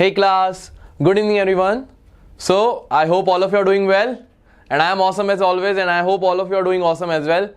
Hey class, good evening everyone. So I hope all of you are doing well and I am awesome as always and I hope all of you are doing awesome as well.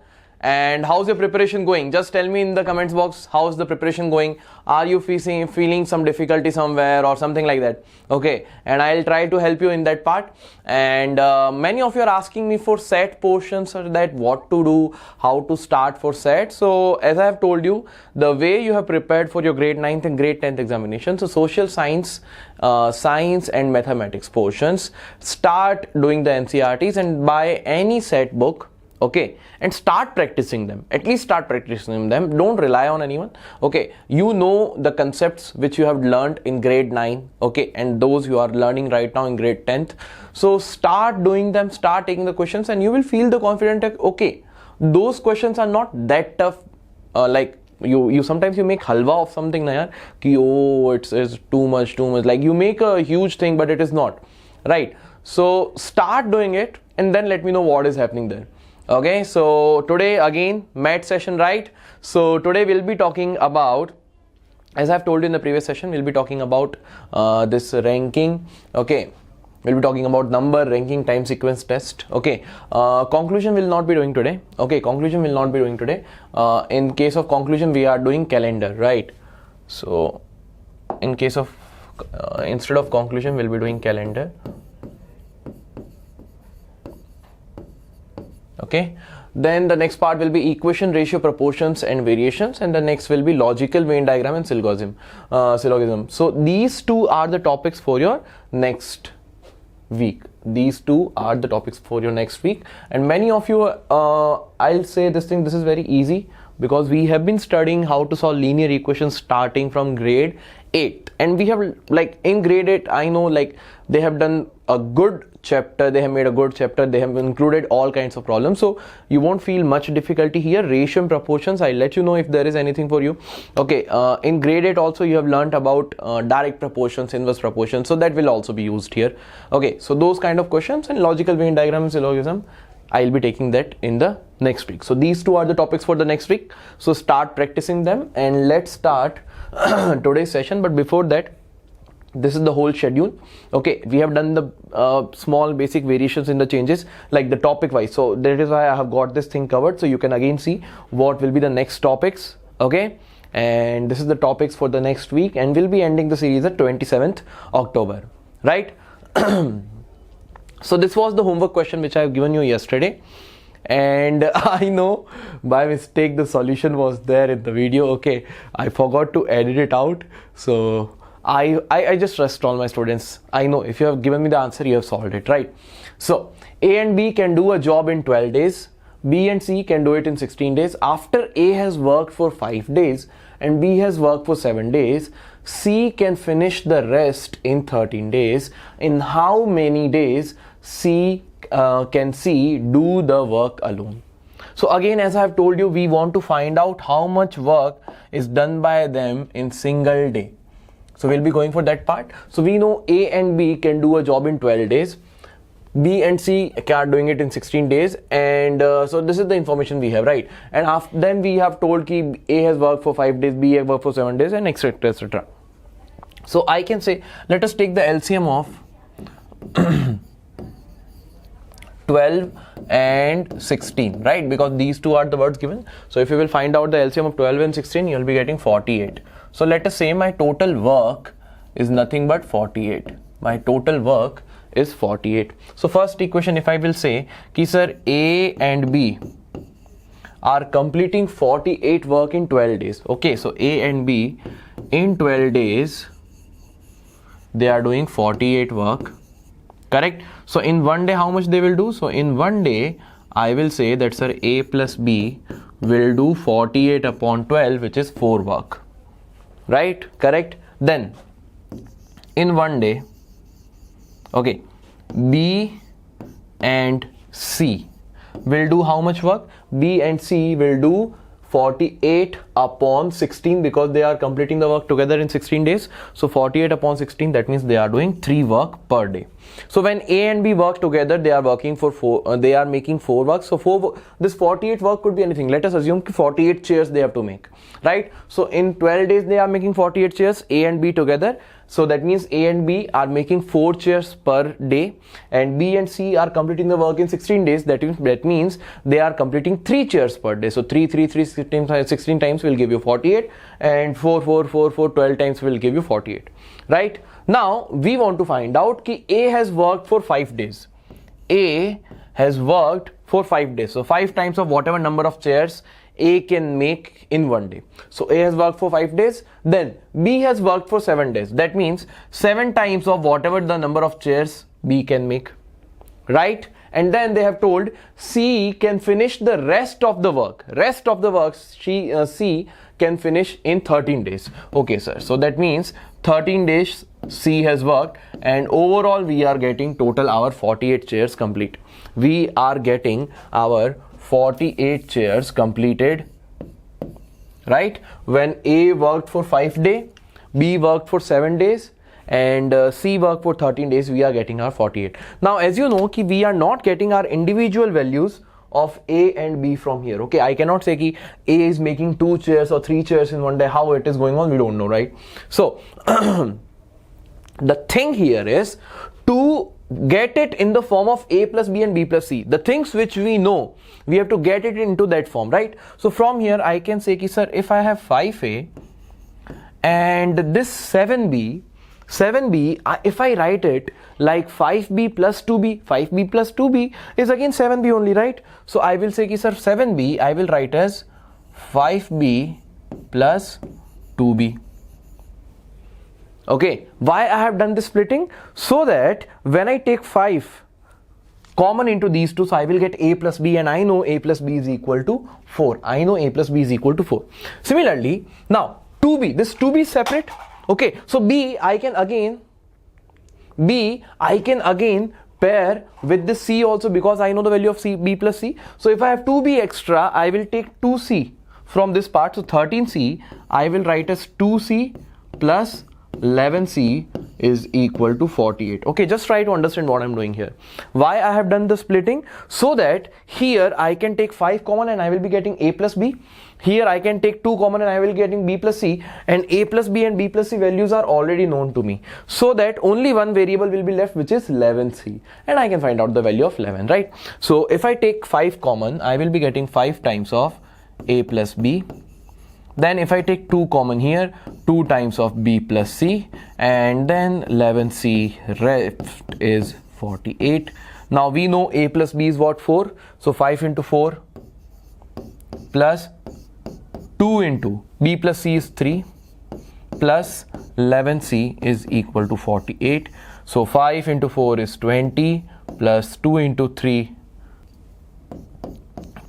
And how's your preparation going? Just tell me in the comments box how's the preparation going. Are you feeling some difficulty somewhere or something like that? Okay, and I'll try to help you in that part. And many of you are asking me for set portions, or that what to do, how to start for set. So as I have told you, the way you have prepared for your grade 9th and grade 10th examination, so social science, science and mathematics portions, start doing the NCERTs and buy any set book. Okay, and start practicing them. At least start practicing them. Don't rely on anyone. Okay, you know the concepts which you have learned in grade 9. Okay, and those you are learning right now in grade 10th. So start doing them, start taking the questions, and you will feel the confident that okay, those questions are not that tough. Like you sometimes you make halwa of something, na yaar, ki oh it's too much. Like you make a huge thing, but it is not, right? So start doing it, and then let me know what is happening there. Okay, so today again math session, right? So today we'll be talking about, as I've told you in the previous session, we'll be talking about this ranking. Okay, we'll be talking about number, ranking, time sequence test. Okay, conclusion will not be doing today. Okay, conclusion will not be doing today. In case of conclusion, we are doing calendar, right? So in case of instead of conclusion, we'll be doing calendar. Okay, then the next part will be equation, ratio, proportions and variations, and the next will be logical Venn diagram and syllogism. So these two are the topics for your next week. These two are the topics for your next week, and many of you I'll say this is very easy because we have been studying how to solve linear equations starting from grade 8, and we have, like, in grade 8 I know, like, they have done a good chapter, they have made a good chapter, they have included all kinds of problems, so you won't feel much difficulty here. Ratio and proportions, I'll let you know if there is anything for you. Okay, in grade 8 also you have learnt about direct proportions, inverse proportions, so that will also be used here. Okay, so those kind of questions, and logical Venn diagram and syllogism, I'll be taking that in the next week. So these two are the topics for the next week, so start practicing them, and let's start today's session. But before that, this is the whole schedule. Okay, we have done the small basic variations in the changes, like the topic wise, so that is why I have got this thing covered, so you can again see what will be the next topics. Okay, and this is the topics for the next week, and we'll be ending the series at 27th October, right? So this was the homework question which I have given you yesterday, and I know by mistake the solution was there in the video. Okay, I forgot to edit it out, so I just trust all my students. I know if you have given me the answer, you have solved it, right? So A and B can do a job in 12 days, B and C can do it in 16 days. After A has worked for 5 days and B has worked for 7 days, C can finish the rest in 13 days. In how many days can C do the work alone? So again, as I have told you, we want to find out how much work is done by them in single day. So we'll be going for that part. So we know A and B can do a job in 12 days. B and C are doing it in 16 days. And so this is the information we have, right? And after then we have told ki A has worked for 5 days, B has worked for 7 days, and etc, etc. So I can say, let us take the LCM of 12 and 16, right? Because these two are the words given. So if you will find out the LCM of 12 and 16, you will be getting 48. So let us say my total work is nothing but 48. My total work is 48. So first equation, if I will say ki sir, A and B are completing 48 work in 12 days. Okay, so A and B in 12 days, they are doing 48 work, correct? So in one day, how much they will do? So in one day, I will say that sir, A plus B will do 48 upon 12, which is 4 work, right? Correct? Then in one day, okay, B and C will do how much work? B and C will do 48 upon 16 because they are completing the work together in 16 days. So 48 upon 16, that means they are doing 3 work per day. So when A and B work together, they are working for 4, they are making 4 work. So this 48 work could be anything. Let us assume 48 chairs they have to make, right? So in 12 days, they are making 48 chairs, A and B together. So that means A and B are making 4 chairs per day, and B and C are completing the work in 16 days. That means they are completing 3 chairs per day. So 16 times will give you 48, and 12 times will give you 48. Right? Now we want to find out कि A has worked for 5 days. A has worked for 5 days. So 5 times of whatever number of chairs A can make in one day. So A has worked for 5 days. Then B has worked for 7 days. That means 7 times of whatever the number of chairs B can make. Right? And then they have told C can finish the rest of the work. Rest of the work C can finish in 13 days. Okay, sir. So that means 13 days C has worked, and overall we are getting total our 48 chairs complete. We are getting our 48 chairs completed, right? When A worked for 5 days, B worked for 7 days, and C worked for 13 days, we are getting our 48. Now, as you know, we are not getting our individual values of A and B from here. Okay, I cannot say ki A is making 2 chairs or 3 chairs in one day. How it is going on, we don't know, right? So the thing here is to get it in the form of A plus B and B plus C. The things which we know, we have to get it into that form, right? So from here I can say ki sir, if I have 5A and this 7B, if I write it like 5B plus 2B, 5B plus 2B is again 7B only, right? So I will say ki sir, 7B I will write as 5B plus 2B. Okay, why I have done this splitting? So that when I take 5 common into these two, so I will get A plus B, and I know A plus B is equal to 4. I know A plus B is equal to 4. Similarly, now 2B, this 2B is separate. Okay, so B I can again pair with this C also, because I know the value of C, B plus C. So if I have 2B extra, I will take 2C from this part. So 13C I will write as 2C plus 11C is equal to 48. Okay, just try to understand what I'm doing here. Why I have done the splitting? So that here I can take 5 common and I will be getting A plus B. Here I can take 2 common and I will be getting B plus C, and A plus B and B plus C values are already known to me. So that only one variable will be left, which is 11C, and I can find out the value of 11, right? So if I take 5 common, I will be getting 5 times of A plus B. Then if I take 2 common here, 2 times of B plus C, and then 11C left is 48. Now we know A plus B is what? 4. So 5 into 4 plus 2 into B plus C is 3 plus 11C is equal to 48. So 5 into 4 is 20 plus 2 into 3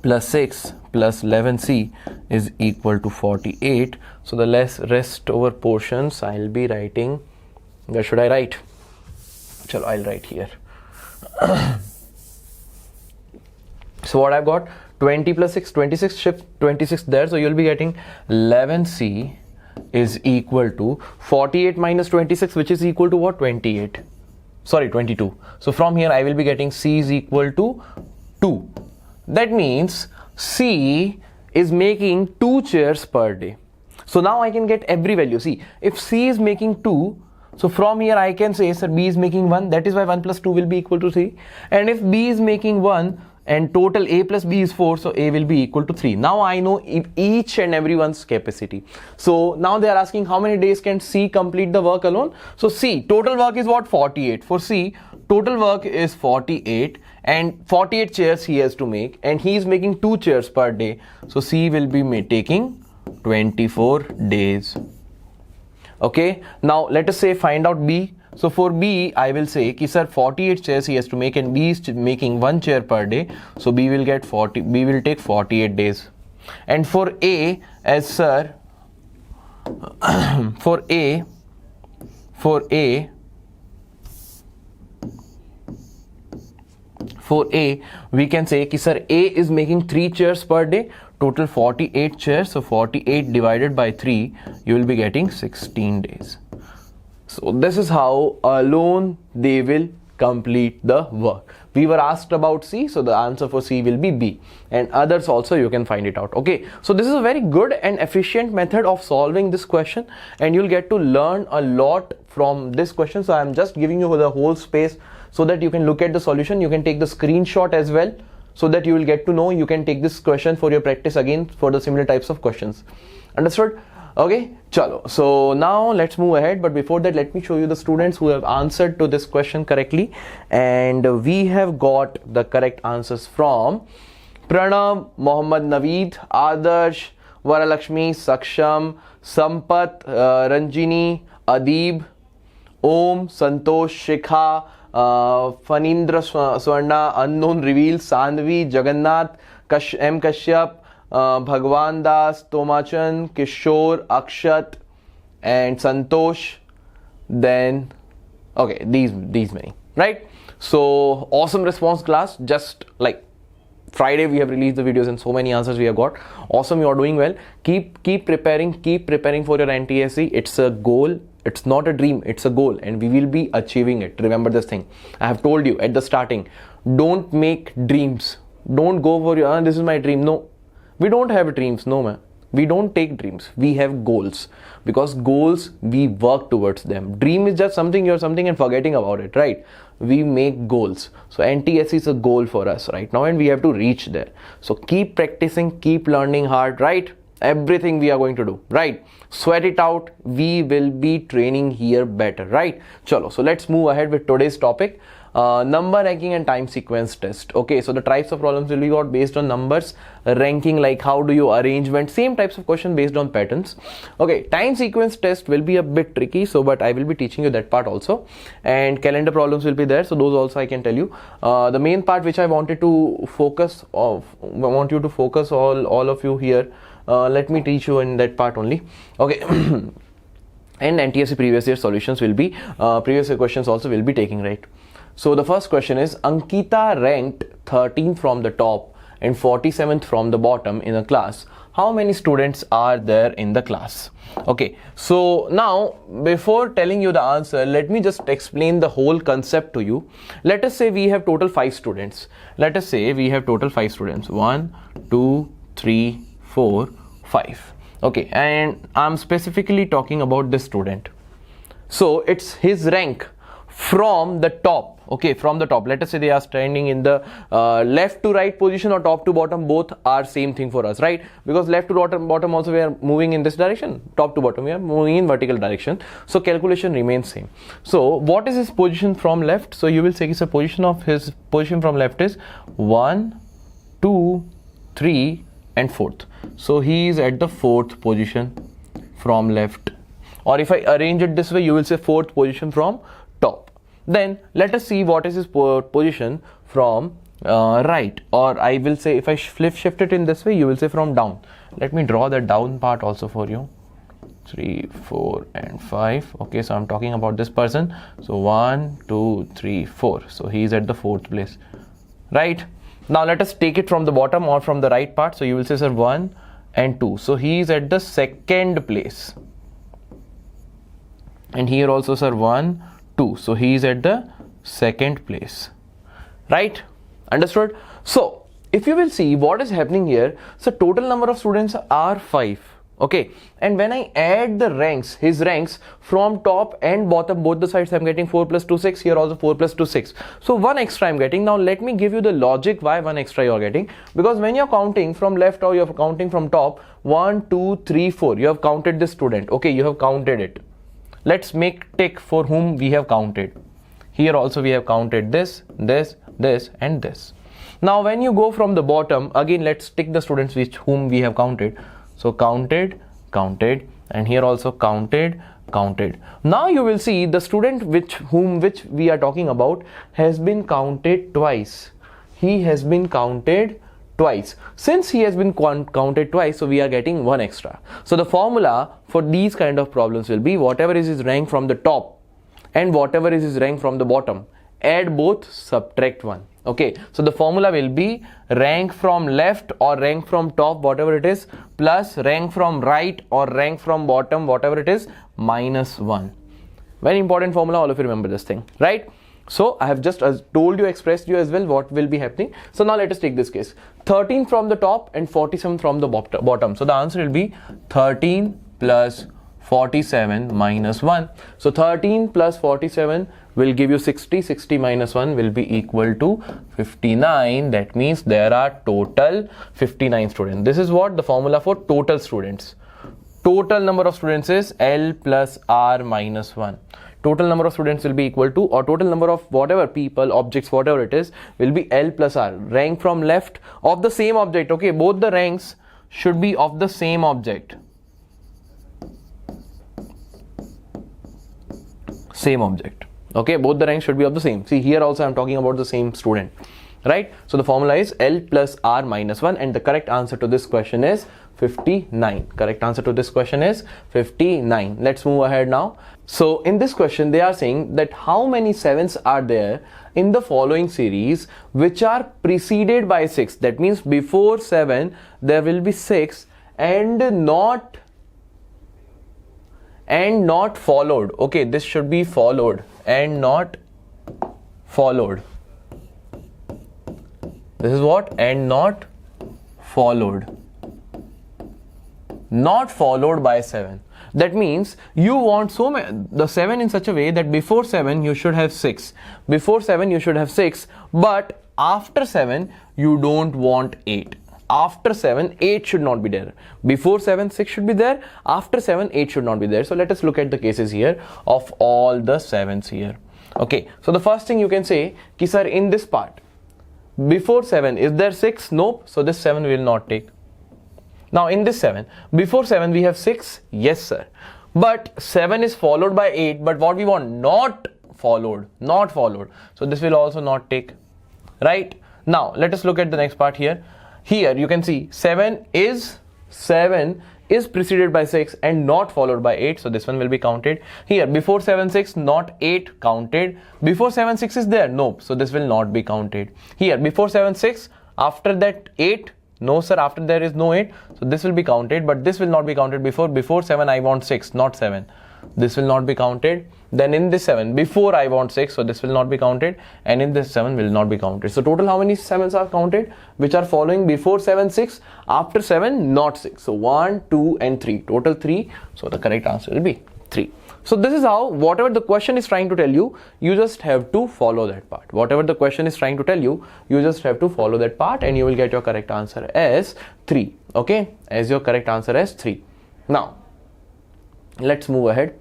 plus 6 plus 11C is equal to 48. So the rest over portions I'll be writing. Where should I write? Chalo, I'll write here. So what I've got, 20 plus 6, 26, shift 26 there. So you'll be getting 11C is equal to 48 minus 26, which is equal to what? 28. Sorry, 22. So from here I will be getting C is equal to 2. That means C is making 2 chairs per day. So now I can get every value. See, if C is making 2, so from here I can say, sir, B is making 1. That is why 1 plus 2 will be equal to 3. And if B is making 1 and total A plus B is 4, so A will be equal to 3. Now I know each and everyone's capacity. So now they are asking how many days can C complete the work alone. So C, total work is what? 48. For C, total work is 48, and 48 chairs he has to make, and he is making 2 chairs per day. So C will be taking 24 days. Okay, now let us say find out B. So for B, I will say ki sir, 48 chairs he has to make, and B is making 1 chair per day. So B will get 40. B will take 48 days. And for A, as sir, for A, we can say ki sir, A is making 3 chairs per day, total 48 chairs. So 48 divided by 3, you will be getting 16 days. So this is how alone they will complete the work. We were asked about C, so the answer for C will be B, and others also you can find it out. Okay, so this is a very good and efficient method of solving this question, and you'll get to learn a lot from this question. So I'm just giving you the whole space so that you can look at the solution. You can take the screenshot as well, so that you will get to know. You can take this question for your practice again for the similar types of questions. Understood? Okay, chalo. So now let's move ahead, but before that let me show you the students who have answered to this question correctly, and we have got the correct answers from Pranav, Mohammad Naveed, Adarsh, Varalakshmi, Saksham, Sampat, Ranjini, Adib, Om, Santosh, Shikha, Fanindra Swarna, Unknown Reveal, Sandvi, Jagannath, M. Kashyap, Bhagwan Das, Tomachan, Kishore, Akshat, and Santosh. Then, okay, these many, right? So awesome response, class. Just like Friday we have released the videos and so many answers we have got. Awesome, you are doing well. Keep preparing for your NTSC. It's a goal. It's not a dream, it's a goal, and we will be achieving it. Remember this thing. I have told you at the starting, don't make dreams. Don't go for your, this is my dream. No, we don't have dreams. No, man. We don't take dreams. We have goals, because goals, we work towards them. Dream is just something, you're something and forgetting about it, right? We make goals. So NTSC is a goal for us right now, and we have to reach there. So keep practicing, keep learning hard, right? Everything we are going to do, right? Sweat it out. We will be training here better, right? Chalo, so let's move ahead with today's topic. Number ranking and time sequence test. Okay, so the types of problems will be got based on numbers, ranking, like how do you arrangement, same types of question based on patterns. Okay, time sequence test will be a bit tricky, so but I will be teaching you that part also, and calendar problems will be there, so those also I can tell you. The main part which I wanted to focus of, I want you to focus all of you here. Let me teach you in that part only. Okay. And NTSC previous year solutions will be previous year questions also will be taking, right? So the first question is, Ankita ranked 13th from the top and 47th from the bottom in a class. How many students are there in the class? Okay, so now before telling you the answer, let me just explain the whole concept to you. Let us say we have total 5 students. Let us say we have total 5 students. 1, 2, 3, 4, 5. Okay, and I'm specifically talking about this student. So it's his rank from the top. Okay, from the top. Let us say they are standing in the left to right position or top to bottom. Both are same thing for us, right? Because left to bottom also we are moving in this direction. Top to bottom we are moving in vertical direction. So calculation remains same. So what is his position from left? So you will say his position of his position from left is 1, 2, 3 and 4th. So he is at the 4th position from left. Or if I arrange it this way, you will say 4th position from top. Then let us see what is his position from right, or I will say if I shift it in this way, you will say from down. Let me draw the down part also for you. 3, 4 and 5. Okay, so I'm talking about this person. So 1, 2, 3, 4. So he is at the 4th place, right? Now let us take it from the bottom or from the right part. So you will say, sir, 1 and 2. So he is at the 2nd place. And here also, sir, 1, 2. So he is at the 2nd place, right? Understood? So if you will see what is happening here, so total number of students are 5. Okay, and when I add the ranks, his ranks from top and bottom, both the sides, I'm getting 4 plus 2, 6. Here also 4 plus 2, 6. So 1 extra I'm getting. Now let me give you the logic why 1 extra you're getting. Because when you're counting from left or you're counting from top, 1, 2, 3, 4, you have counted this student. Okay, you have counted it. Let's make tick for whom we have counted. Here also we have counted this, this, this and this. Now when you go from the bottom, again let's tick the students which whom we have counted. So counted, counted, and here also counted, counted. Now you will see the student which we are talking about has been counted twice. He has been counted twice. Since he has been counted twice, so we are getting 1 extra. So the formula for these kind of problems will be whatever is his rank from the top and whatever is his rank from the bottom, add both, subtract 1. Okay, so the formula will be rank from left or rank from top, whatever it is, plus rank from right or rank from bottom, whatever it is, minus 1. Very important formula, all of you remember this thing, right? So I have just told you, expressed you as well what will be happening. So now let us take this case. 13 from the top and 47 from the bottom. So the answer will be 13 plus 47 minus 1. So 13 plus 47 will give you 60. 60 minus 1 will be equal to 59. That means there are total 59 students. This is what the formula for total students. Total number of students is L plus R minus 1. Total number of students will be equal to, or total number of whatever people, objects, whatever it is, will be L plus R. Rank from left of the same object. Okay, both the ranks should be of the same object. Same object. Okay, both the ranks should be of the same. See, here also I am talking about the same student, right? So the formula is L plus R minus 1, and the correct answer to this question is 59. Correct answer to this question is 59. Let's move ahead now. So in this question they are saying that how many 7s are there in the following series which are preceded by 6. That means before 7 there will be 6 and not followed. Okay, this should be followed and not followed. This is what? And not followed. Not followed by 7. That means you want the 7 in such a way that before 7 you should have 6. Before 7 you should have 6, but after 7 you don't want 8. After 7, 8 should not be there. Before 7, 6 should be there. After 7, 8 should not be there. So let us look at the cases here of all the 7s here. Okay, so the first thing you can say, ki sir, in this part, before 7, is there 6? Nope. So this 7 will not take. Now in this 7, before 7 we have 6. Yes sir. But 7 is followed by 8. But what we want? Not followed. Not followed. So this will also not take. Right? Now let us look at the next part here. Here you can see 7 is preceded by 6 and not followed by 8. So this one will be counted. Here before 7 6 not 8 counted. Before 7 6 is there? Nope. So this will not be counted. Here before 7 6, after that 8. No sir, after there is no 8. So this will be counted, but this will not be counted. Before 7 I want 6, not 7. This will not be counted. Then in this 7, before I want 6, so this will not be counted, and in this 7 will not be counted. So total how many 7s are counted which are following before 7 6, after 7 not 6. So 1 2 and 3, total 3. So the correct answer will be 3. So this is how, whatever the question is trying to tell you, you just have to follow that part. Whatever the question is trying to tell you, you just have to follow that part and you will get your correct answer as 3. Okay, as your correct answer as 3. Now let's move ahead.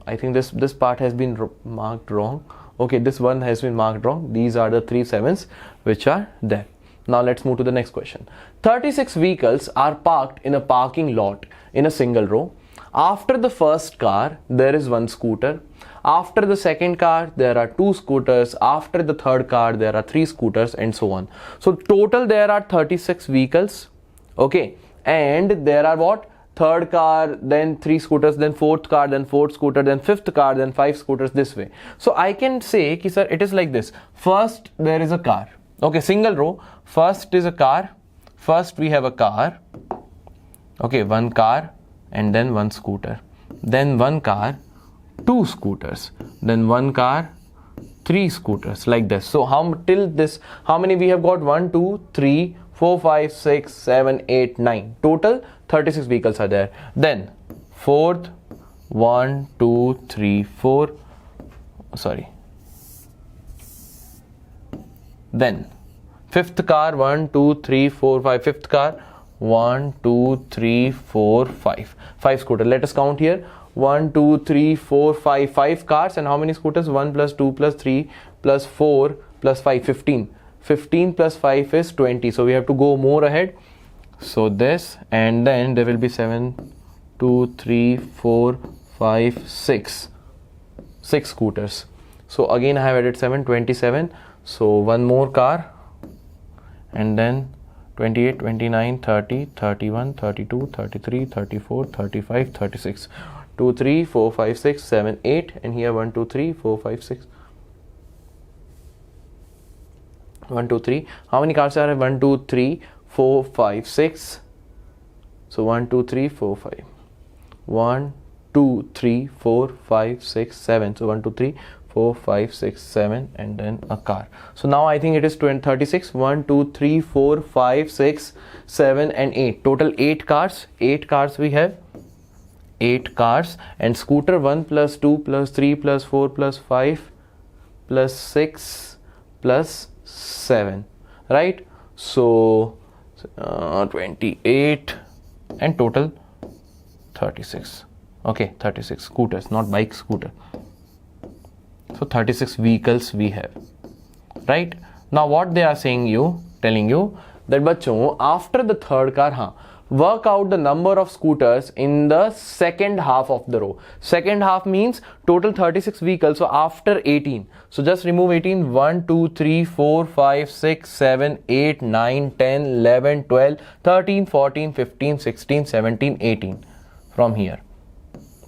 I think this part has been marked wrong. Okay, this one has been marked wrong. These are the 3 7s which are there. Now let's move to the next question. 36 vehicles are parked in a parking lot in a single row. After the first car there is 1 scooter. After the second car there are 2 scooters. After the third car there are 3 scooters, and so on. So total there are 36 vehicles. Okay, and there are what? Third car, then 3 scooters, then fourth car, then 4th scooter, then 5th car, then 5 scooters, this way. So I can say ki sir, it is like this. First there is a car. Okay, single row. First is a car. First we have a car. Okay, 1 car and then 1 scooter. Then 1 car, 2 scooters. Then 1 car, 3 scooters, like this. So how many we have got? 1 2 3 4 5 6 7 8 9. Total 36 vehicles are there. Then fourth, 1 2 3 4, sorry. Then fifth car, 1 2 3 4 5. Fifth car, 1 2 3 4 5. 5 scooter. Let us count here. 1 2 3 4 5. 5 cars, and how many scooters? 1 plus 2 plus 3 plus 4 plus 5, 15. 15 plus 5 is 20. So we have to go more ahead. So this, and then there will be 7 2 3 4 5 6 scooters. So again I have added 7, 27. So 1 more car, and then 28 29 30 31 32 33 34 35 36. 2 3 4 5 6 7 8, and here 1 2 3 4 5 6. 1 2 3. How many cars are there? 1 2 3 4 5 6. So 1 2 3 4 5. 1 2 3 4 5 6 7. So 1 2 3 4, 5, 6, 7, and then a car. So now I think it is 36. 1, 2, 3, 4, 5, 6, 7, and 8. Total 8 cars. 8 cars we have. 8 cars. And scooter 1 plus 2 plus 3 plus 4 plus 5 plus 6 plus 7. Right? So 28 and total 36. Okay, 36 scooters, not bike, scooter. So 36 vehicles we have. Right? Now what they are telling you that bachcho, after the third car, work out the number of scooters in the second half of the row. Second half means total 36 vehicles. So after 18. So just remove 18. 1, 2, 3, 4, 5, 6, 7, 8, 9, 10, 11, 12, 13, 14, 15, 16, 17, 18. From here.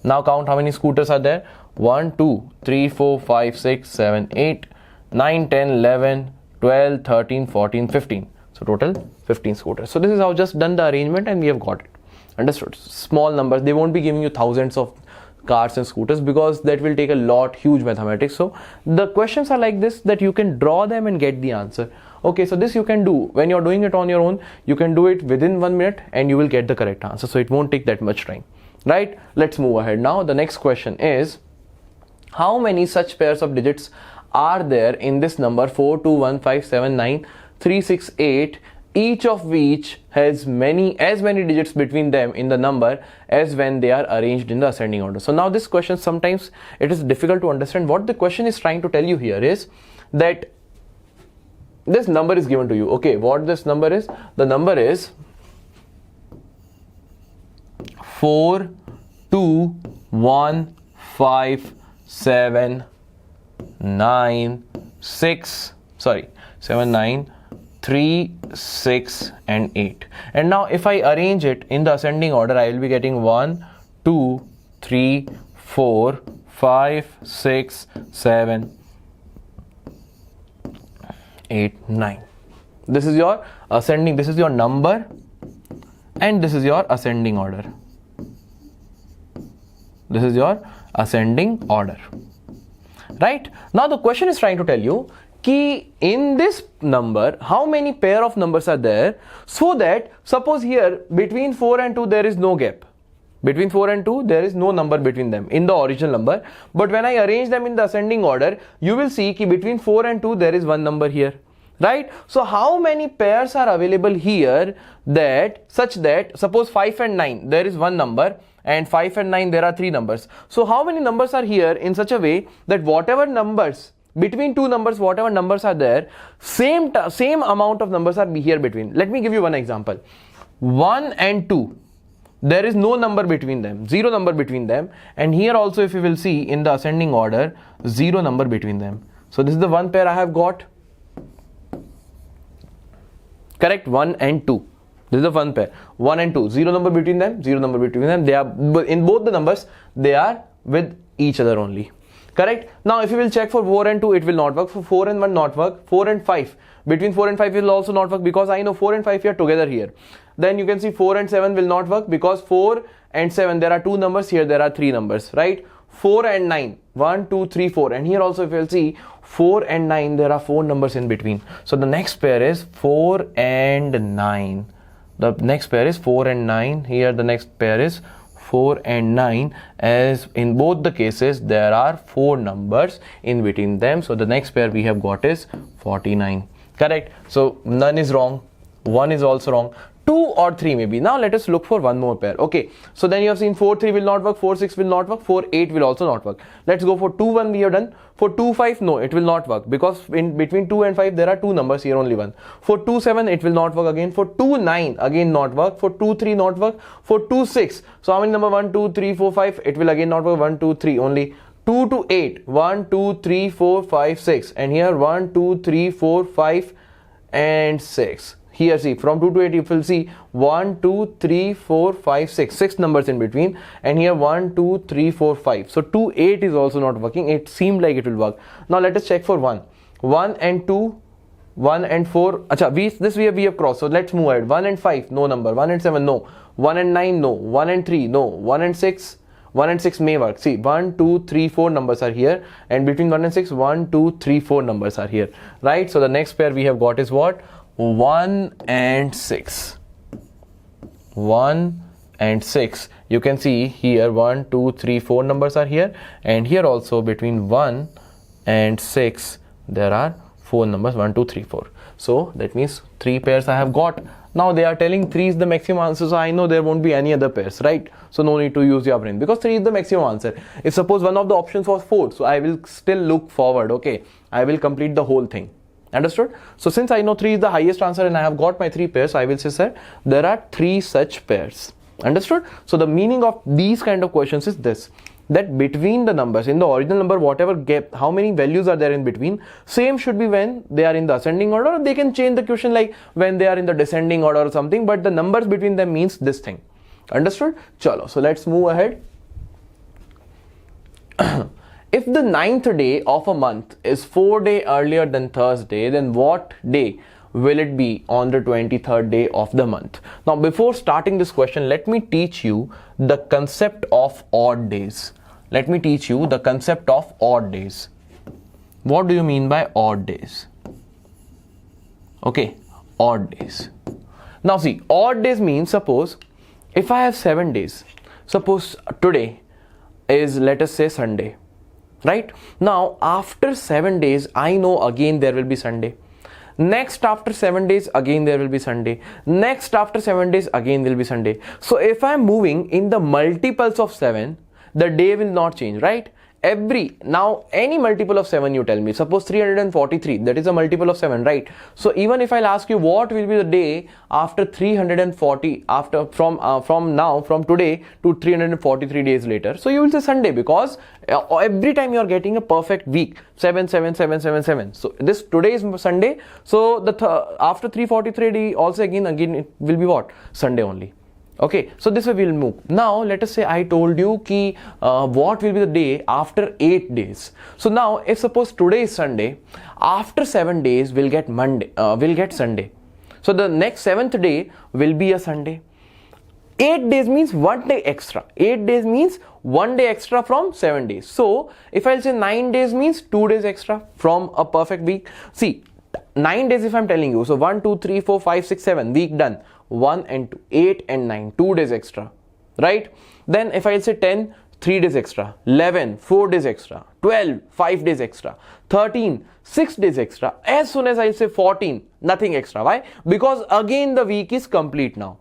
Now count how many scooters are there. 1, 2, 3, 4, 5, 6, 7, 8, 9, 10, 11, 12, 13, 14, 15. So total 15 scooters. So this is how just done the arrangement and we have got it. Understood? Small numbers. They won't be giving you thousands of cars and scooters because that will take a lot, huge mathematics. So the questions are like this, that you can draw them and get the answer. Okay, so this you can do when you're doing it on your own. You can do it within 1 minute and you will get the correct answer. So it won't take that much time. Right? Let's move ahead. Now the next question is, how many such pairs of digits are there in this number 4, 2, 1, 5, 7, 9, 3, 6, 8, each of which has as many digits between them in the number as when they are arranged in the ascending order. So now this question, sometimes it is difficult to understand. What the question is trying to tell you here is that this number is given to you. Okay, what this number is? The number is 4, 2, 1, 5, 7, 9, 3, 6, and 8. And now if I arrange it in the ascending order, I will be getting 1, 2, 3, 4, 5, 6, 7, 8, 9. This is your ascending, this is your number, and this is your ascending order. This is your ascending order. Right? Now the question is trying to tell you कि in this number, how many pair of numbers are there, so that suppose here between 4 and 2 there is no gap. Between 4 and 2 there is no number between them in the original number. But when I arrange them in the ascending order, you will see कि between 4 and 2 there is one number here. Right? So how many pairs are available here that such that suppose 5 and 9 there is one number, and 5 and 9 there are three numbers. So how many numbers are here in such a way that whatever numbers between two numbers, whatever numbers are there, same amount of numbers are here between. Let me give you one example. 1 and 2, there is no number between them, zero number between them. And here also, if you will see in the ascending order, zero number between them. So this is the one pair I have got. Correct? 1 and 2. This is the one pair. 1 and 2. Zero number between them. Zero number between them. They are in both the numbers. They are with each other only. Correct? Now if you will check for 4 and 2, it will not work. For 4 and 1, not work. 4 and 5. Between 4 and 5 will also not work, because I know 4 and 5 are together here. Then you can see 4 and 7 will not work, because 4 and 7 there are two numbers, here there are three numbers, right? 4 and 9. 1, 2, 3, 4. And here also if you will see 4 and 9, there are four numbers in between. So the next pair is 4 and 9. The next pair is 4 and 9. Here the next pair is 4 and 9, as in both the cases there are four numbers in between them. So the next pair we have got is 49. Correct? So none is wrong. One is also wrong. 2 or 3 maybe. Now let us look for one more pair. Okay, so then you have seen 4, 3 will not work, 4, 6 will not work, 4, 8 will also not work. Let's go for 2, 1 we have done. For 2, 5, no, it will not work, because in between 2 and 5 there are two numbers, here only one. For 2, 7 it will not work again. For 2, 9 again not work. For 2, 3 not work. For 2, 6. So how many number? 1, 2, 3, 4, 5. It will again not work. 1, 2, 3 only. 2 to 8. 1, 2, 3, 4, 5, 6. And here 1, 2, 3, 4, 5 and 6. Here see, from 2 to 8 you will see 1, 2, 3, 4, 5, 6. 6 numbers in between. And here 1, 2, 3, 4, 5. So 2, 8 is also not working. It seemed like it will work. Now let us check for 1. 1 and 2, 1 and 4. Acha, we have crossed. So let's move ahead. 1 and 5, no number. 1 and 7, no. 1 and 9, no. 1 and 3, no. 1 and 6, 1 and 6 may work. See, 1, 2, 3, 4 numbers are here, and between 1 and 6, 1, 2, 3, 4 numbers are here, right? So the next pair we have got is what? 1 and 6. 1 and 6. You can see here 1, 2, 3, 4 numbers are here, and here also between 1 and 6 there are 4 numbers, 1, 2, 3, 4. So that means 3 pairs I have got. Now they are telling 3 is the maximum answer, so I know there won't be any other pairs, right? So no need to use your brain, because 3 is the maximum answer. If suppose one of the options was 4, so I will still look forward, okay? I will complete the whole thing. Understood? So since I know 3 is the highest answer and I have got my 3 pairs, I will say, sir, there are 3 such pairs. Understood? So the meaning of these kind of questions is this, that between the numbers, in the original number, whatever gap, how many values are there in between, same should be when they are in the ascending order, or they can change the question like when they are in the descending order or something, but the numbers between them means this thing. Understood? Chalo. So let's move ahead. If the 9th day of a month is 4 days earlier than Thursday, then what day will it be on the 23rd day of the month? Now, before starting this question, let me teach you the concept of odd days. Let me teach you the concept of odd days. What do you mean by odd days? Okay, odd days. Now see, odd days means, suppose if I have 7 days, suppose today is, let us say, Sunday, right? Now after 7 days, I know again there will be Sunday. Next after 7 days, again there will be Sunday. Next after 7 days, again there will be Sunday. So if I am moving in the multiples of 7, the day will not change, right? Now any multiple of 7 you tell me, suppose 343, that is a multiple of 7, right? So even if I'll ask you what will be the day after 340, from today to 343 days later, so you will say Sunday, because every time you are getting a perfect week, 7, 7, 7, 7, 7. So this today is Sunday, so after 343 day also again it will be what? Sunday only. Okay, so this way we will move. Now let us say I told you ki what will be the day after 8 days. So now if suppose today is Sunday, after 7 days we'll get Sunday. So the next 7th day will be a Sunday. 8 days means 1 day extra. 8 days means 1 day extra from 7 days. So if I'll say 9 days means 2 days extra from a perfect week. See, 9 days if I'm telling you, so 1, 2, 3, 4, 5, 6, 7, week done. 1 and 2, 8 and 9, 2 days extra, right? Then if I say 10, 3 days extra, 11, 4 days extra, 12, 5 days extra, 13, 6 days extra. As soon as I say 14, nothing extra. Why? Because again the week is complete now.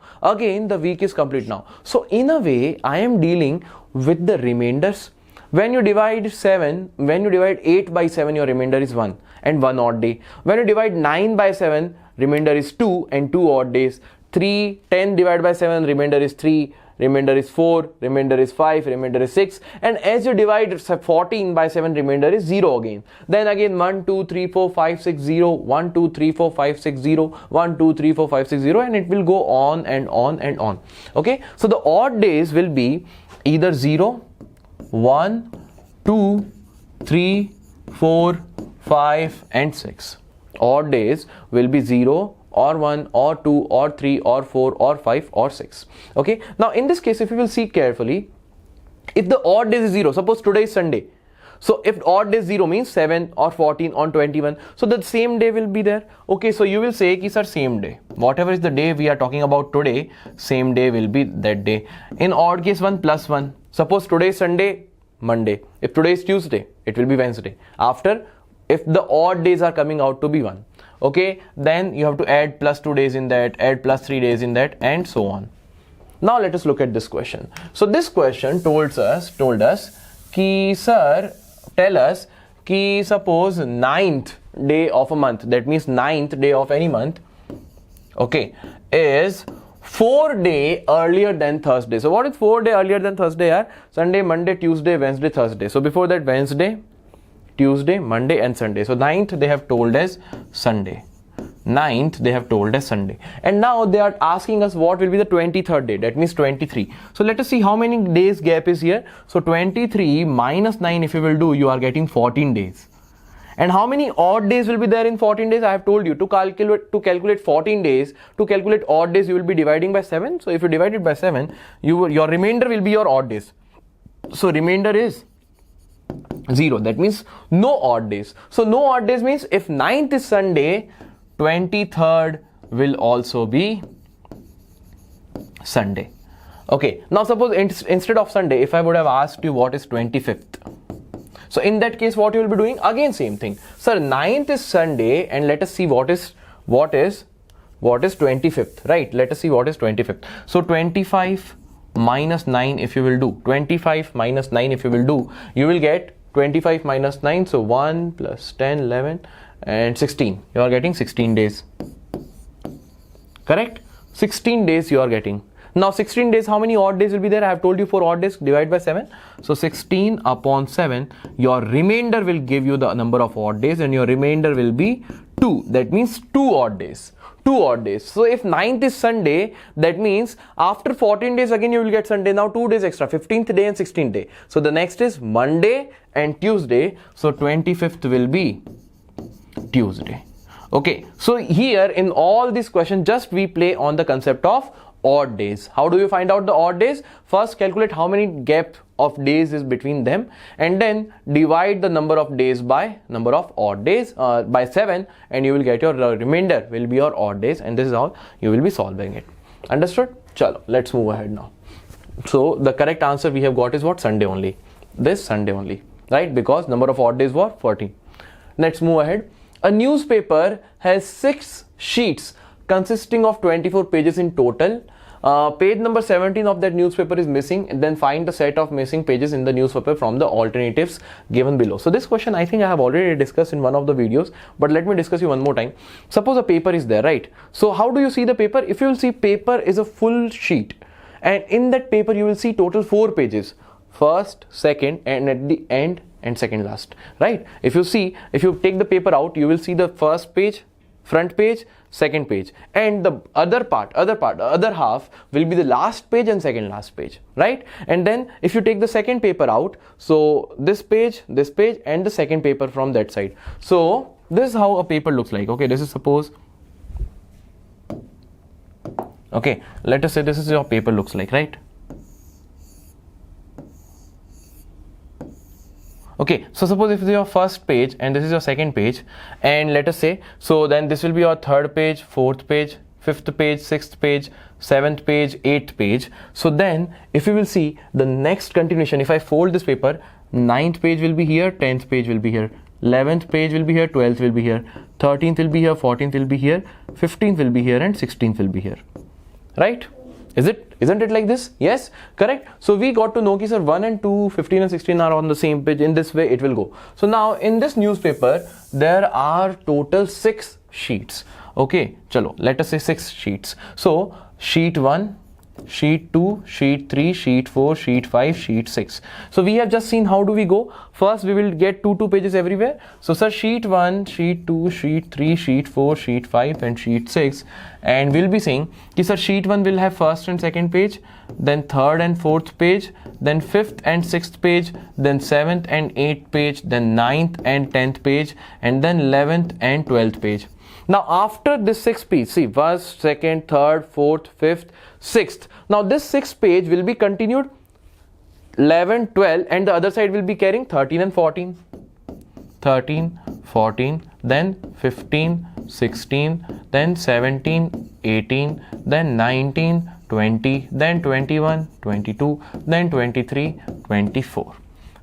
So in a way, I am dealing with the remainders. When you divide 8 by 7, your remainder is 1 and 1 odd day. When you divide 9 by 7, remainder is 2 and 2 odd days. 10 divided by 7, remainder is 3, remainder is 4, remainder is 5, remainder is 6, and as you divide 14 by 7, remainder is 0 again. Then again 1, 2, 3, 4, 5, 6, 0, 1, 2, 3, 4, 5, 6, 0, 1, 2, 3, 4, 5, 6, 0, and it will go on and on and on. Okay, so the odd days will be either 0, 1, 2, 3, 4, 5, and 6. Odd days will be 0, or 1, or 2, or 3, or 4, or 5, or 6. Okay, now in this case, if you will see carefully, if the odd days is 0, suppose today is Sunday, so if odd days 0 means 7 or 14 or 21, so the same day will be there. Okay, so you will say ki sir, same day, whatever is the day we are talking about today, same day will be that day. In odd case, 1 plus 1, suppose today is Sunday, Monday. If today is Tuesday, it will be Wednesday. After, if the odd days are coming out to be 1, okay, then you have to add plus 2 days in that, add plus 3 days in that, and so on. Now let us look at this question. So this question told us ki sir, tell us ki suppose 9th day of a month, that means 9th day of any month, okay, is 4 days earlier than Thursday. So what is 4 days earlier than Thursday? Sunday, Monday, Tuesday, Wednesday, Thursday. So before that, Wednesday, Tuesday, Monday, and Sunday. So 9th they have told as Sunday. 9th they have told as Sunday. And now they are asking us what will be the 23rd day. That means 23. So let us see how many days gap is here. So 23 minus 9, if you will do, you are getting 14 days. And how many odd days will be there in 14 days? I have told you to calculate 14 days, to calculate odd days, you will be dividing by 7. So if you divide it by 7, your remainder will be your odd days. So remainder is 0. That means no odd days. So no odd days means if 9th is Sunday, 23rd will also be Sunday. Okay, now suppose instead of Sunday, if I would have asked you what is 25th, so in that case what you will be doing? Again same thing. Sir, 9th is Sunday, and let us see what is 25th, right? Let us see what is 25th. So 25 minus 9, if you will do 25 minus 9, if you will do, you will get 25 minus 9, so 1 plus 10, 11 and 16. You are getting 16 days. Correct? 16 days you are getting. Now 16 days, how many odd days will be there? I have told you 4 odd days, divide by 7. So 16 upon 7, your remainder will give you the number of odd days, and your remainder will be 2. That means 2 odd days. 2 odd days. So if 9th is Sunday, that means after 14 days again you will get Sunday. Now 2 days extra, 15th day and 16th day. So the next is Monday and Tuesday. So 25th will be Tuesday. Okay, so here in all these questions, just we play on the concept of odd days. How do you find out the odd days? First, calculate how many gap of days is between them, and then divide the number of days by number of odd days by 7, and you will get your remainder will be your odd days, and this is how you will be solving it. Understood? Chalo, let's move ahead now. So the correct answer we have got is what? Sunday only. This Sunday only, right? Because number of odd days were 14. Let's move ahead. A newspaper has 6 sheets consisting of 24 pages in total. Page number 17 of that newspaper is missing, and then find the set of missing pages in the newspaper from the alternatives given below. So this question I think I have already discussed in one of the videos, but let me discuss you one more time. Suppose a paper is there, right? So how do you see the paper? If you will see, paper is a full sheet, and in that paper you will see total 4 pages, first, second, and at the end and second last, right? If you take the paper out, you will see the first page, front page, second page, and the other half will be the last page and second last page, right? And then if you take the second paper out, so this page, and the second paper from that side. So this is how a paper looks like. Okay, this is suppose, okay, let us say this is your paper looks like, right? Okay, so suppose if this is your first page and this is your second page, and let us say, so then this will be your third page, fourth page, fifth page, sixth page, seventh page, eighth page. So then if you will see the next continuation, if I fold this paper, 9th page will be here, 10th page will be here, 11th page will be here, 12th will be here, 13th will be here, 14th will be here, 15th will be here, and 16th will be here, right? Isn't it like this? Yes, correct. So we got to know ki sir 1 and 2, 15 and 16 are on the same page. In this way it will go. So now in this newspaper there are total 6 sheets. Okay, chalo, let us say 6 sheets. So sheet 1, sheet 2, sheet 3, sheet 4, sheet 5, sheet 6. So we have just seen how do we go. First we will get 2 pages everywhere. So sir, sheet 1, sheet 2, sheet 3, sheet 4, sheet 5 and sheet 6, and we'll be saying ki sir sheet 1 will have first and second page, then third and fourth page, then fifth and sixth page, then 7th and 8th page, then 9th and 10th page, and then 11th and 12th page. Now after this 6th page, see first, second, third, fourth, fifth, 6th. Now this 6th page will be continued 11, 12, and the other side will be carrying 13 and 14. 13, 14, then 15, 16, then 17, 18, then 19, 20, then 21, 22, then 23, 24.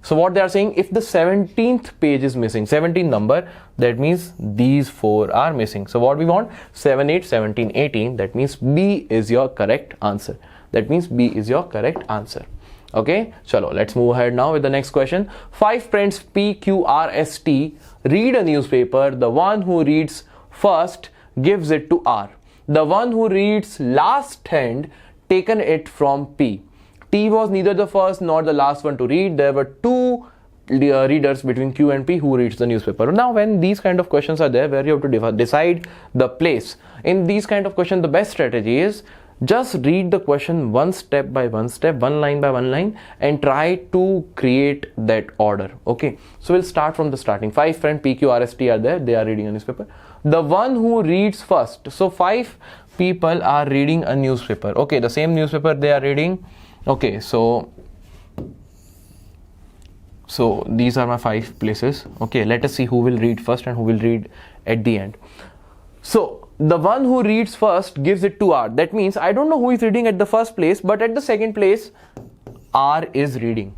So what they are saying, if the 17th page is missing, 17 number, that means these 4 are missing. So what we want? 7, 8, 17, 18. That means B is your correct answer. That means B is your correct answer. Okay, chalo, let's move ahead now with the next question. 5 friends P, Q, R, S, T read a newspaper. The one who reads first gives it to R. The one who reads last hand taken it from P. T was neither the first nor the last one to read. There were 2 readers between Q and P who reads the newspaper. Now when these kind of questions are there where you have to decide the place, in these kind of questions the best strategy is just read the question one step by one step, one line by one line, and try to create that order. Okay, so we'll start from the starting. 5 friends P, Q, R, S, T are there. They are reading a newspaper. The one who reads first. So 5 people are reading a newspaper. Okay, the same newspaper they are reading. Okay, so So these are my 5 places. Okay, let us see who will read first and who will read at the end. So the one who reads first gives it to R. That means I don't know who is reading at the first place, but at the second place R is reading.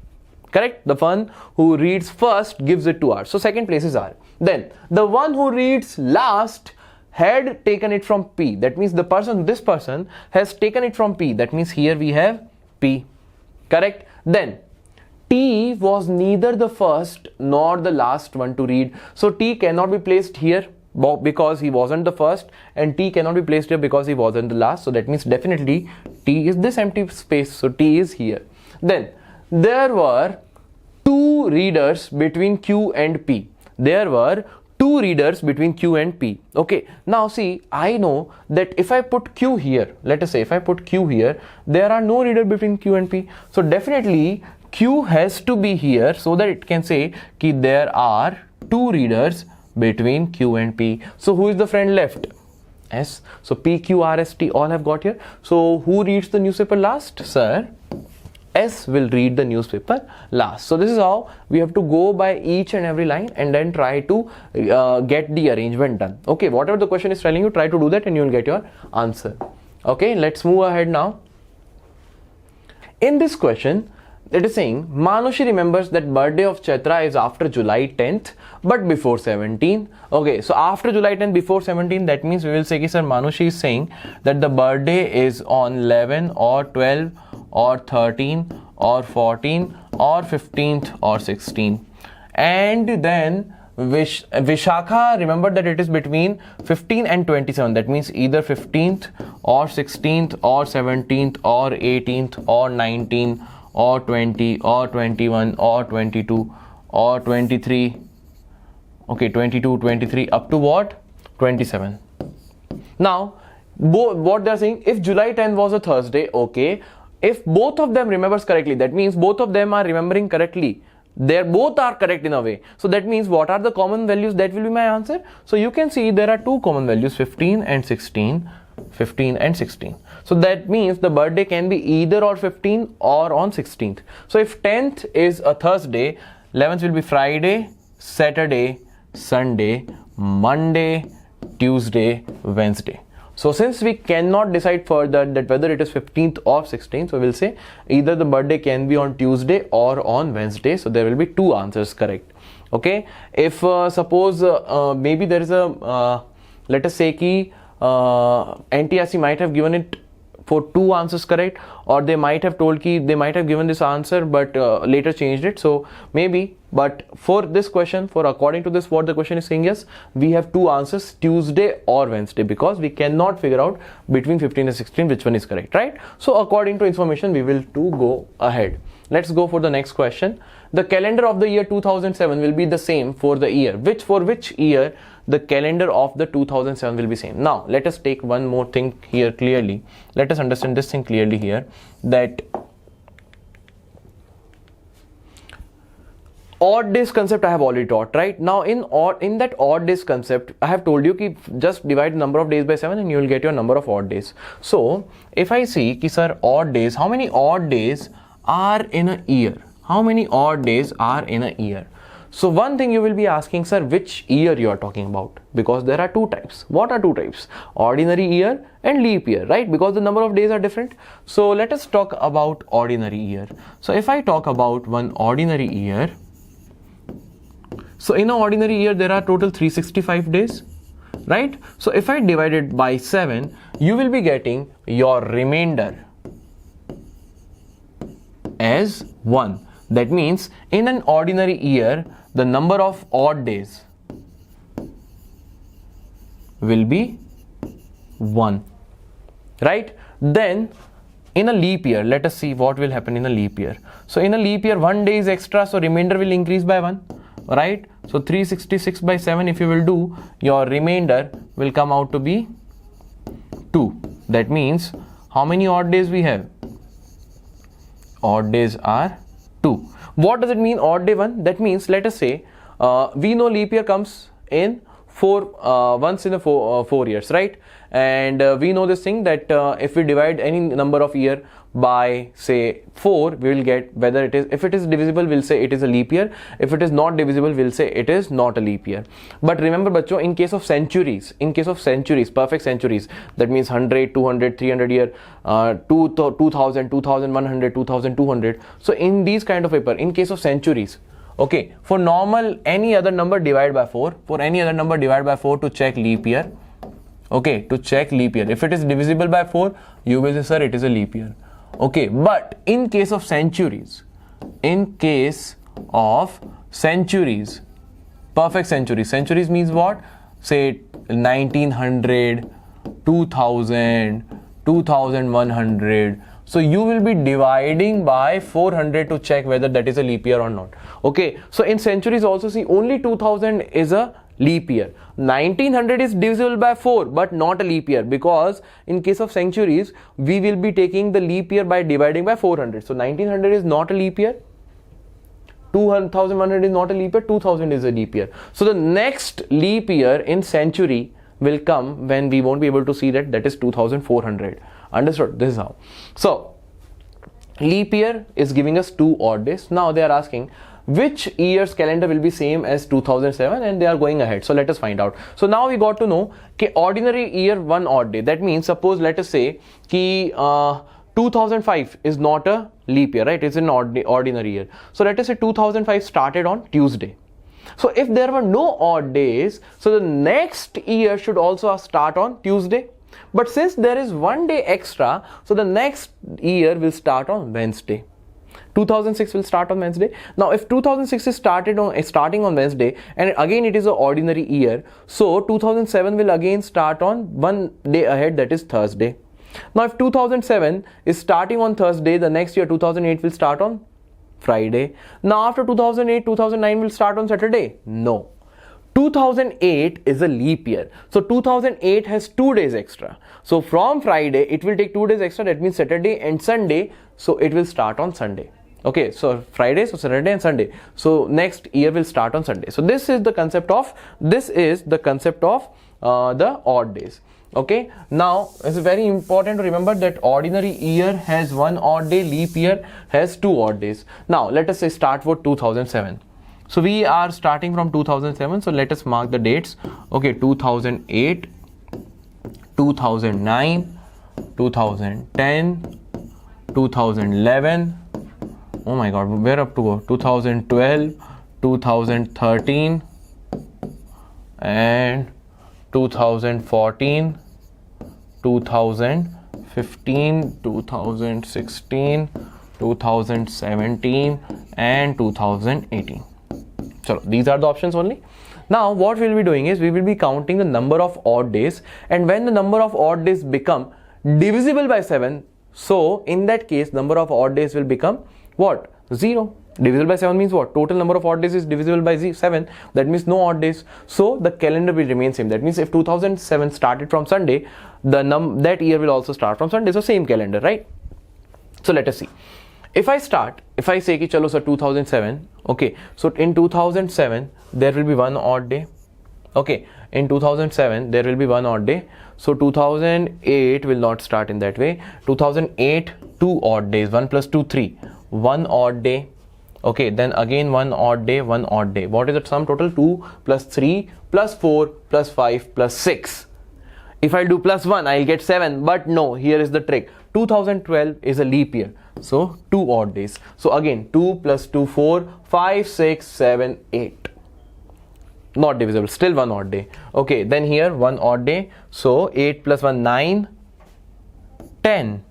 Correct? The one who reads first gives it to R. So second place is R. Then the one who reads last had taken it from P. That means this person has taken it from P. That means here we have P. Correct? Then T was neither the first nor the last one to read. So T cannot be placed here because he wasn't the first, and T cannot be placed here because he wasn't the last. So that means definitely T is this empty space. So T is here. Then there were 2 readers between Q and P. There were 2 readers between Q and P. Okay, now see, I know that if I put Q here, let us say if I put Q here, there are no reader between Q and P. So definitely Q has to be here so that it can say that there are 2 readers between Q and P. So who is the friend left? S. So P, Q, R, S, T all have got here. So who reads the newspaper last? Sir, S will read the newspaper last. So this is how we have to go by each and every line and then try to get the arrangement done. Okay, whatever the question is telling you, try to do that and you will get your answer. Okay, let's move ahead now. In this question, it is saying Manushi remembers that birthday of Chaitra is after July 10th but before 17th. Okay, so after July 10th before 17th, that means we will say, sir, Manushi is saying that the birthday is on 11 or 12 or 13 or 14 or 15th or 16th. And then Vishakha remembered that it is between 15 and 27. That means either 15th or 16th or 17th or 18th or 19th or 20 or 21 or 22 or 23. Okay, 22, 23 up to what? 27. Now, what they are saying, if July 10th was a Thursday, okay, if both of them remembers correctly, that means both of them are remembering correctly. They both are correct in a way. So that means what are the common values? That will be my answer. So you can see there are 2 common values, 15 and 16. 15 and 16. So that means the birthday can be either on 15 or on 16th. So if 10th is a Thursday, 11th will be Friday, Saturday, Sunday, Monday, Tuesday, Wednesday. So since we cannot decide further that whether it is 15th or 16th, so we'll say either the birthday can be on Tuesday or on Wednesday. So there will be 2 answers correct. Okay. If suppose maybe there is a let us say ki NTRC might have given it for 2 answers correct, or they might have told ki they might have given this answer but later changed it. So maybe, but for this question, for according to this what the question is saying, yes, we have 2 answers, Tuesday or Wednesday, because we cannot figure out between 15 and 16 which one is correct, right? So according to information we will go ahead. Let's go for the next question. The calendar of the year 2007 will be the same for the year. For which year the calendar of the 2007 will be same? Now let us take one more thing here clearly. Let us understand this thing clearly here, that odd days concept I have already taught, right? Now in that odd days concept I have told you ki just divide the number of days by 7 and you will get your number of odd days. So if I see ki sir odd days, how many odd days are in a year? How many odd days are in a year? So one thing you will be asking, sir, which year you are talking about? Because there are 2 types. What are 2 types? Ordinary year and leap year, right? Because the number of days are different. So let us talk about ordinary year. So if I talk about one ordinary year, so in an ordinary year there are total 365 days, right? So if I divide it by 7, you will be getting your remainder as 1. That means in an ordinary year the number of odd days will be 1, right? Then in a leap year, let us see what will happen in a leap year. So in a leap year 1 day is extra, so remainder will increase by 1, right? So 366 by 7 if you will do, your remainder will come out to be 2. That means how many odd days we have? Odd days are 2. What does it mean odd day 1? That means let us say we know leap year comes in once in a 4 years, right? And we know this thing that if we divide any number of year by say 4, we will get whether it is, if it is divisible, we'll say it is a leap year. If it is not divisible, we'll say it is not a leap year. But remember bachcho, in case of centuries, perfect centuries, that means 100, 200, 300 year, 2000, 2100, 2200. So in these kind of paper, in case of centuries, okay, for normal any other number divide by 4, to check leap year. Okay, to check leap year. If it is divisible by 4, you will say, sir, it is a leap year. Okay, but in case of centuries, perfect centuries means what? Say 1900, 2000, 2100. So you will be dividing by 400 to check whether that is a leap year or not. Okay, so in centuries also see only 2000 is a leap year. 1900 is divisible by 4 but not a leap year, because in case of centuries we will be taking the leap year by dividing by 400. So 1900 is not a leap year, 2100 is not a leap year, 2000 is a leap year. So the next leap year in century will come when we won't be able to see that is 2400. Understood? This is how. So leap year is giving us 2 odd days. Now they are asking which year's calendar will be same as 2007, and they are going ahead. So let us find out. So now we got to know कि ordinary year 1 odd day. That means suppose let us say कि 2005 is not a leap year, right? It's an ordinary year. So let us say 2005 started on Tuesday. So if there were no odd days, so the next year should also start on Tuesday. But since there is 1 day extra, so the next year will start on Wednesday. 2006 will start on Wednesday. Now if 2006 is starting on Wednesday, and again it is an ordinary year, so 2007 will again start on 1 day ahead, that is Thursday. Now if 2007 is starting on Thursday, the next year 2008 will start on Friday. Now after 2008, 2009 will start on Saturday? No. 2008 is a leap year. So 2008 has 2 days extra. So from Friday, it will take 2 days extra. That means Saturday and Sunday. So it will start on Sunday. Okay, so Friday, so Saturday and Sunday. So next year will start on Sunday. So this is the concept of the odd days. Okay, now it's very important to remember that ordinary year has 1 odd day, leap year has 2 odd days. Now let us say start with 2007. So we are starting from 2007. So let us mark the dates. Okay, 2008, 2009, 2010, 2011. Oh my god, where up to go? 2012, 2013, and 2014, 2015, 2016, 2017, and 2018. So these are the options only. Now what we'll be doing is we will be counting the number of odd days, and when the number of odd days become divisible by 7, so in that case number of odd days will become what? 0. Divisible by 7 means what? Total number of odd days is divisible by 7. That means no odd days. So the calendar will remain same. That means if 2007 started from Sunday, that year will also start from Sunday. So same calendar, right? So let us see. If I say ki chalo sir 2007, okay, so in 2007 there will be 1 odd day. Okay, in 2007 there will be 1 odd day. So 2008 will not start in that way. 2008, 2 odd days, 1 plus 2, 3, 1 odd day. Okay, then again 1 odd day, 1 odd day. What is the sum total? 2 plus 3 plus 4 plus 5 plus 6. If I do plus 1, I'll get 7. But no, here is the trick. 2012 is a leap year. So 2 odd days. So again 2 plus 2, 4, 5, 6, 7, 8. Not divisible, still 1 odd day. Okay, then here 1 odd day. So 8 plus 1, 9, 10,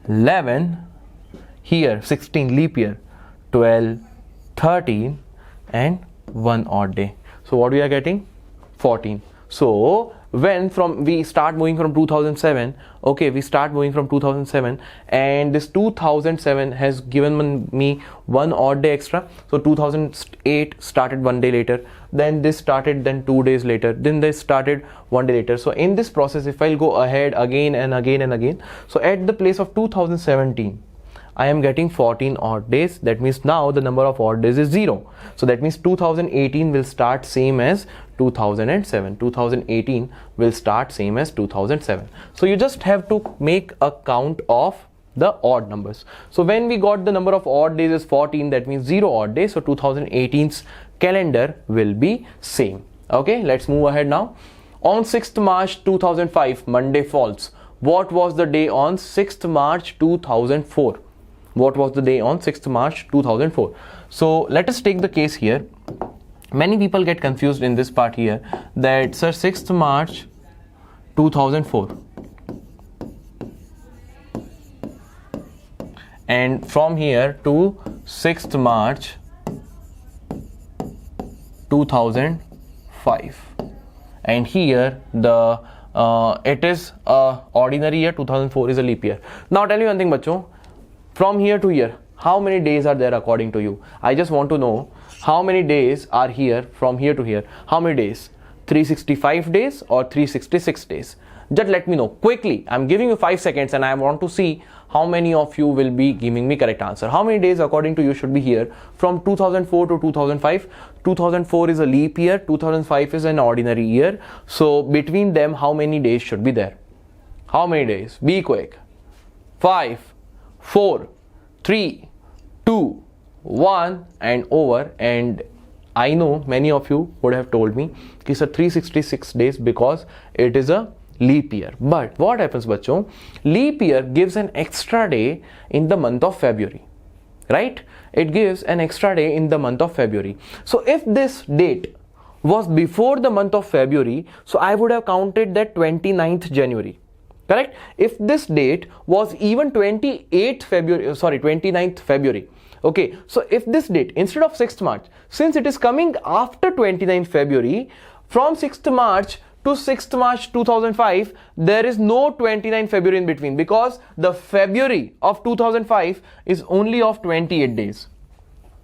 11, here 16 leap year, 12, 13, and 1 odd day. So what we are getting? 14. So when we start moving from 2007, okay, we start moving from 2007, and this 2007 has given me 1 odd day extra. So 2008 started 1 day later, then this started then 2 days later, then this started 1 day later. So in this process, if I'll go ahead again and again and again, so at the place of 2017, I am getting 14 odd days. That means now the number of odd days is 0. So that means 2018 will start same as 2007. 2018 will start same as 2007. So you just have to make a count of the odd numbers. So when we got the number of odd days is 14, that means 0 odd days. So 2018's calendar will be same. Okay, let's move ahead now. On 6th March 2005, Monday falls. What was the day on 6th March 2004? What was the day on 6th March 2004? So let us take the case here. Many people get confused in this part here that sir, 6th March 2004 and from here to 6th March 2005, and here the it is a ordinary year, 2004 is a leap year. Now tell me one thing bachcho, from here to here how many days are there according to you? I just want to know how many days are here from here to here. How many days? 365 days or 366 days? Just let me know quickly. I'm giving you 5 seconds and I want to see how many of you will be giving me correct answer. How many days according to you should be here from 2004 to 2005? 2004 is a leap year, 2005 is an ordinary year. So between them how many days should be there? How many days? Be quick. 5, 4, 3, 2, 1 and over. And I know many of you would have told me it's a 366 days because it is a leap year. But what happens bachcho? Leap year gives an extra day in the month of February, right? It gives an extra day in the month of February. So if this date was before the month of February, so I would have counted that 29th January. Correct? If this date was even 29th February. Okay, so if this date instead of 6th March, since it is coming after 29th February, from 6th March to 6th March 2005, there is no 29th February in between because the February of 2005 is only of 28 days,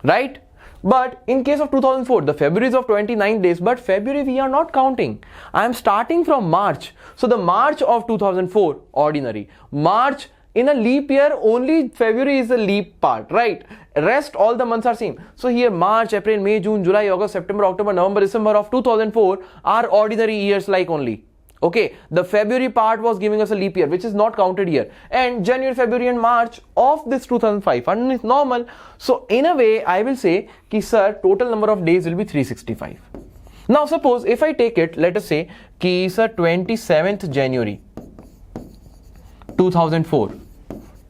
right? But in case of 2004, the February is of 29 days, but February we are not counting. I am starting from March. So the March of 2004, ordinary. March in a leap year, only February is the leap part, right? Rest all the months are same. So here March, April, May, June, July, August, September, October, November, December of 2004 are ordinary years like only. Okay, the February part was giving us a leap year, which is not counted here. And January, February and March of this 2005 are normal. So in a way, I will say, ki sir, total number of days will be 365. Now suppose if I take it, let us say, ki sir, 27th January 2004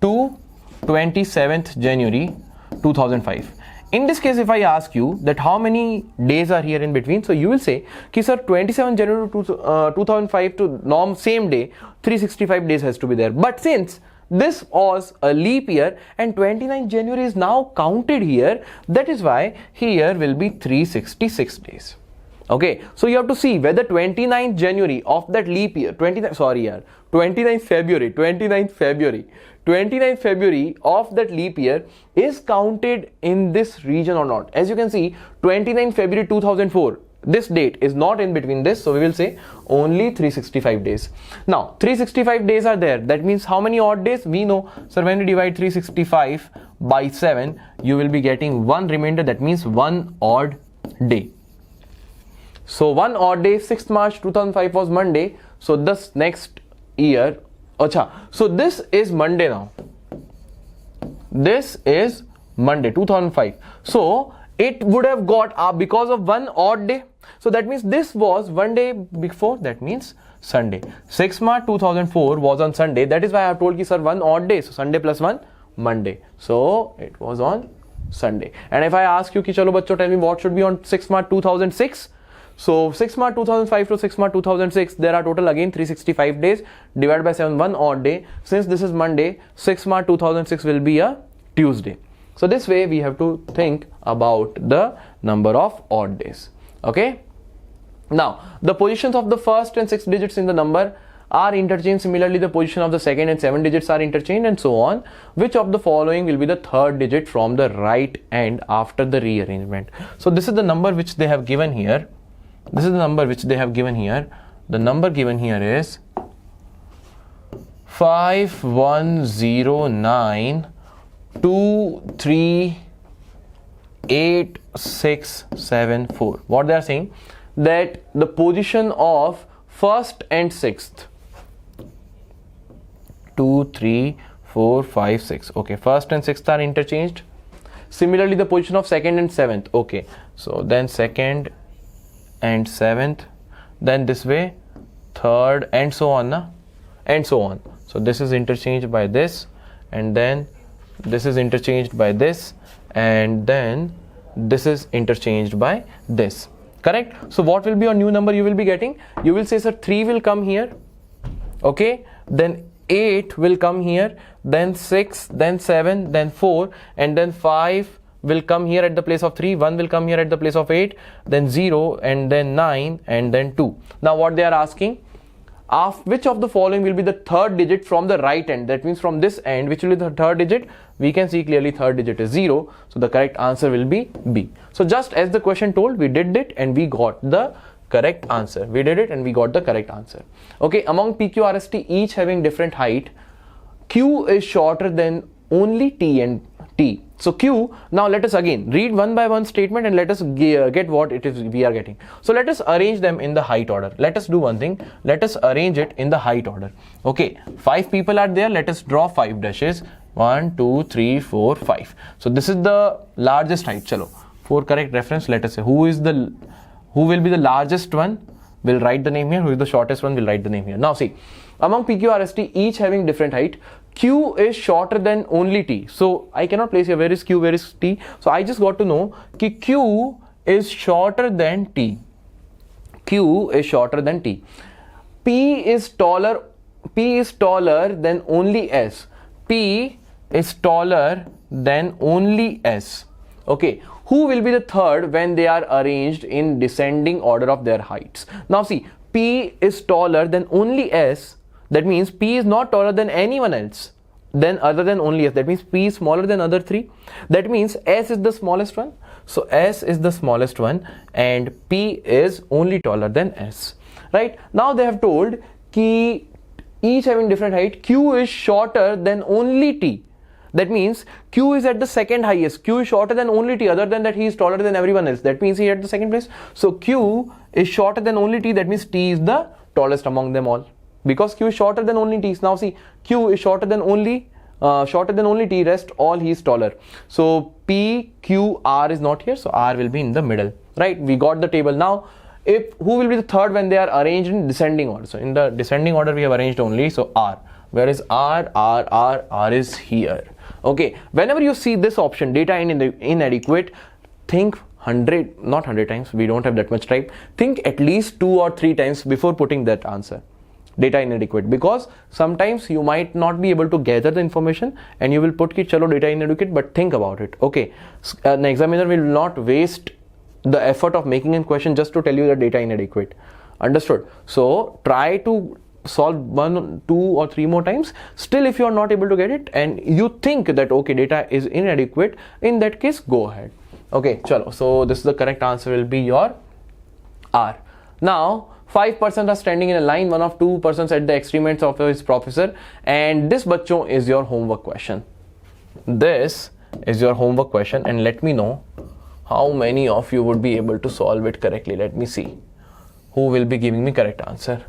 to 27th January 2005. In this case, if I ask you that how many days are here in between, so you will say, ki sir, 27 January 2005 to same day, 365 days has to be there. But since this was a leap year and 29 January is now counted here, that is why here will be 366 days. Okay, so you have to see whether 29th January of that leap year, 29th February of that leap year is counted in this region or not. As you can see, 29th February 2004, this date is not in between this, so we will say only 365 days. Now 365 days are there, that means how many odd days? We know, so when we divide 365 by 7, you will be getting one remainder, that means one odd day. So one odd day, 6th March 2005 was Monday, so this next year, so this is Monday now. This is Monday 2005. So it would have got because of one odd day. So that means this was one day before, that means Sunday. 6th March 2004 was on Sunday. That is why I have told you, sir, one odd day. So Sunday plus one, Monday. So it was on Sunday. And if I ask you, ki chalo bachcho, tell me what should be on 6th March 2006. So 6 March 2005 to 6 March 2006, there are total again 365 days, divided by 7, one odd day. Since this is Monday, 6 March 2006 will be a Tuesday. So this way we have to think about the number of odd days. Okay. Now the positions of the first and 6 digits in the number are interchanged. Similarly, the position of the second and 7 digits are interchanged, and so on. Which of the following will be the third digit from the right end after the rearrangement? So this is the number which they have given here. This is the number which they have given here. The number given here is 5109238674. What they are saying, that the position of first and sixth, 2, 3, 4, 5, 6. Okay, first and sixth are interchanged. Similarly, the position of second and seventh. Okay, so then second and seventh, then this way, third, and so on, na? And so on. So this is interchanged by this, and then this is interchanged by this, and then this is interchanged by this. Correct? So what will be your new number you will be getting? You will say, sir, 3 will come here. Okay, then 8 will come here, then 6, then 7, then 4, and then 5 will come here at the place of 3, 1 will come here at the place of 8, then 0, and then 9, and then 2. Now what they are asking, which of the following will be the third digit from the right end? That means from this end, which will be the third digit? We can see clearly third digit is 0. So the correct answer will be B. So just as the question told, we did it and we got the correct answer. We did it and we got the correct answer. Okay, among PQRST, each having different height, Q is shorter than only T and T. So Q, now let us again read one by one statement and let us get what it is we are getting. So let us arrange them in the height order. Let us do one thing. Let us arrange it in the height order. Okay, 5 people are there. Let us draw 5 dashes. 1, 2, 3, 4, 5. So this is the largest height. Chalo, for correct reference, let us say who will be the largest one? We'll write the name here. Who is the shortest one? We'll write the name here. Now see, among PQRST, each having different height, Q is shorter than only T. So I cannot place here where is Q, where is T. So I just got to know कि Q is shorter than T. Q is shorter than T. P is taller than only S. P is taller than only S. Okay, who will be the third when they are arranged in descending order of their heights? Now see, P is taller than only S. That means P is not taller than anyone else then other than only S. That means P is smaller than other 3. That means S is the smallest one. So S is the smallest one and P is only taller than S. Right? Now they have told कि each having different height, Q is shorter than only T. That means Q is at the second highest. Q is shorter than only T. Other than that, he is taller than everyone else. That means he is at the second place. So Q is shorter than only T. That means T is the tallest among them all. Because Q is shorter than only T. Now see, Q is shorter than only T. Rest all he is taller. So P, Q, R is not here. So R will be in the middle. Right? We got the table. Now, who will be the third when they are arranged in descending order? So in the descending order, we have arranged only. So R. Where is R? R is here. Okay. Whenever you see this option, data inadequate, think 100, not 100 times. We don't have that much time. Think at least 2 or 3 times before putting that answer. Data inadequate, because sometimes you might not be able to gather the information and you will put ki chalo data inadequate, but think about it. Okay, an examiner will not waste the effort of making a question just to tell you that data inadequate. Understood? So try to solve 1, 2 or 3 more times. Still, if you are not able to get it and you think that okay, data is inadequate, in that case go ahead. Okay, chalo. So this is the correct answer will be your R. Now 5% are standing in a line, 1 of 2 persons at the extremities of his professor, and this bachcho is your homework question. This is your homework question, and let me know how many of you would be able to solve it correctly. Let me see who will be giving me correct answer.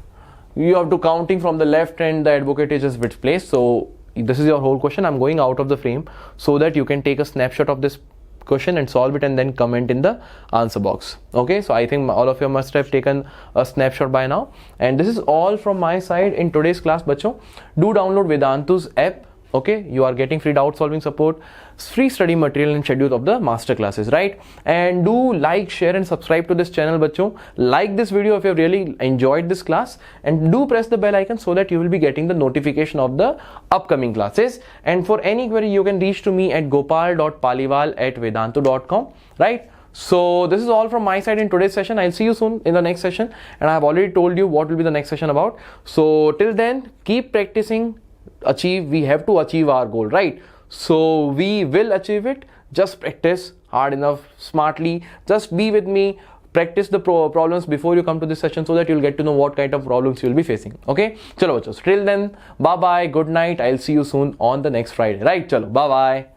You have to counting from the left and the advocate is just which place. So this is your whole question. I'm going out of the frame so that you can take a snapshot of this question and solve it and then comment in the answer box. Okay, so I think all of you must have taken a snapshot by now, and this is all from my side in today's class. Bachcho, do download Vedantu's app. Okay, you are getting free doubt solving support, free study material and schedule of the master classes, right? And do like, share and subscribe to this channel, bachcho. Like this video if you have really enjoyed this class, and do press the bell icon so that you will be getting the notification of the upcoming classes. And for any query, you can reach to me at gopal.paliwal@vedantu.com, right? So this is all from my side in today's session. I'll see you soon in the next session, and I have already told you what will be the next session about. So till then, keep practicing. We have to achieve our goal, right? So we will achieve it. Just practice hard enough, smartly. Just be with me. Practice the problems before you come to this session so that you'll get to know what kind of problems you'll be facing. Okay, chalo bachos. Till then, bye bye, good night. I'll see you soon on the next Friday, right? Chalo, bye bye.